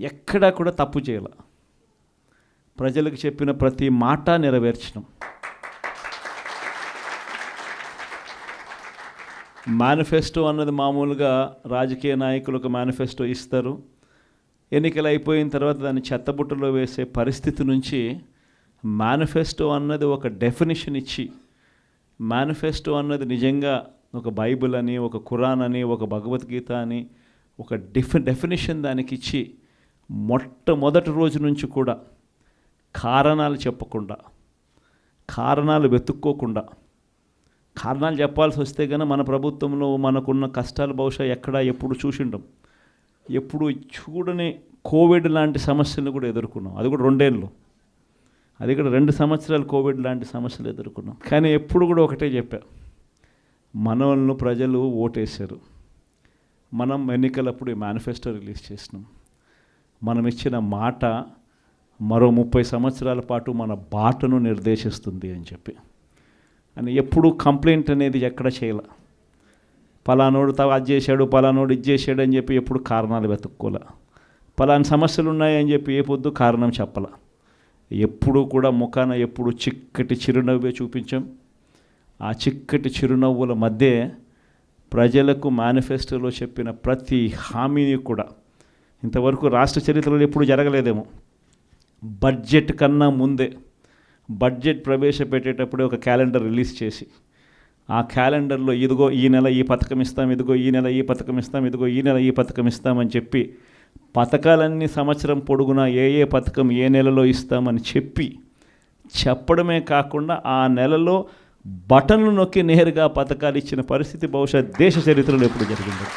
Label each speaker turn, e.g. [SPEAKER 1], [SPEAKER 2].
[SPEAKER 1] ఎక్కడా కూడా తప్పు చేయాల. ప్రజలకు చెప్పిన ప్రతి మాట నెరవేర్చడం. మేనిఫెస్టో అన్నది మామూలుగా రాజకీయ నాయకులకు మేనిఫెస్టో ఇస్తారు, ఎన్నికలు అయిపోయిన తర్వాత దాన్ని చెత్తబుట్టలో వేసే పరిస్థితి నుంచి మేనిఫెస్టో అన్నది ఒక డెఫినిషన్ ఇచ్చి, మేనిఫెస్టో అన్నది నిజంగా ఒక బైబిల్ అని, ఒక ఖురాన్ అని, ఒక భగవద్గీత అని ఒక డెఫినిషన్ దానికి ఇచ్చి మొట్టమొదటి రోజు నుంచి కూడా కారణాలు చెప్పకుండా, కారణాలు వెతుక్కోకుండా, కారణాలు చెప్పాల్సి వస్తే కనుక మన ప్రభుత్వంలో మనకున్న కష్టాలు బహుశా ఎక్కడా ఎప్పుడు చూసిండం. ఎప్పుడు చూడని కోవిడ్ లాంటి సమస్యలను కూడా ఎదుర్కొన్నాం. అది కూడా 2 ఏళ్ళు, అది కూడా 2 సంవత్సరాలు కోవిడ్ లాంటి సమస్యలు ఎదుర్కొన్నాం. కానీ ఎప్పుడు కూడా ఒకటే చెప్పా, మనల్ని ప్రజలు ఓటేశారు, మనం ఎన్నికలప్పుడు మేనిఫెస్టో రిలీజ్ చేసినాం, మనం ఇచ్చిన మాట మరో 30 సంవత్సరాల పాటు మన బాటను నిర్దేశిస్తుంది అని చెప్పి. అని ఎప్పుడు కంప్లైంట్ అనేది ఎక్కడ చేయాల. పలానోడు అది చేశాడు, పలానోడు ఇది చేశాడు అని చెప్పి ఎప్పుడు కారణాలు వెతుక్కోలే. పలానా సమస్యలు ఉన్నాయని చెప్పి ఏ పొద్దు కారణం చెప్పాల. ఎప్పుడు కూడా ముఖాన ఎప్పుడు చిక్కటి చిరునవ్వే చూపించాం. ఆ చిక్కటి చిరునవ్వుల మధ్య ప్రజలకు మేనిఫెస్టోలో చెప్పిన ప్రతి హామీని కూడా ఇంతవరకు రాష్ట్ర చరిత్రలో ఎప్పుడు జరగలేదేమో. బడ్జెట్ కన్నా ముందే బడ్జెట్ ప్రవేశపెట్టేటప్పుడే ఒక క్యాలెండర్ రిలీజ్ చేసి, ఆ క్యాలెండర్లో ఇదిగో ఈ నెల ఈ పథకం ఇస్తాం, ఇదిగో ఈ నెల ఈ పథకం ఇస్తాం, ఇదిగో ఈ నెల ఈ పథకం ఇస్తామని చెప్పి పథకాలన్నీ సంవత్సరం పొడుగునా ఏ పథకం ఏ నెలలో ఇస్తామని చెప్పడమే కాకుండా ఆ నెలలో బటన్లు నొక్కి నేరుగా పథకాలు ఇచ్చిన పరిస్థితి బహుశా దేశ చరిత్రలో ఎప్పుడు జరిగింది.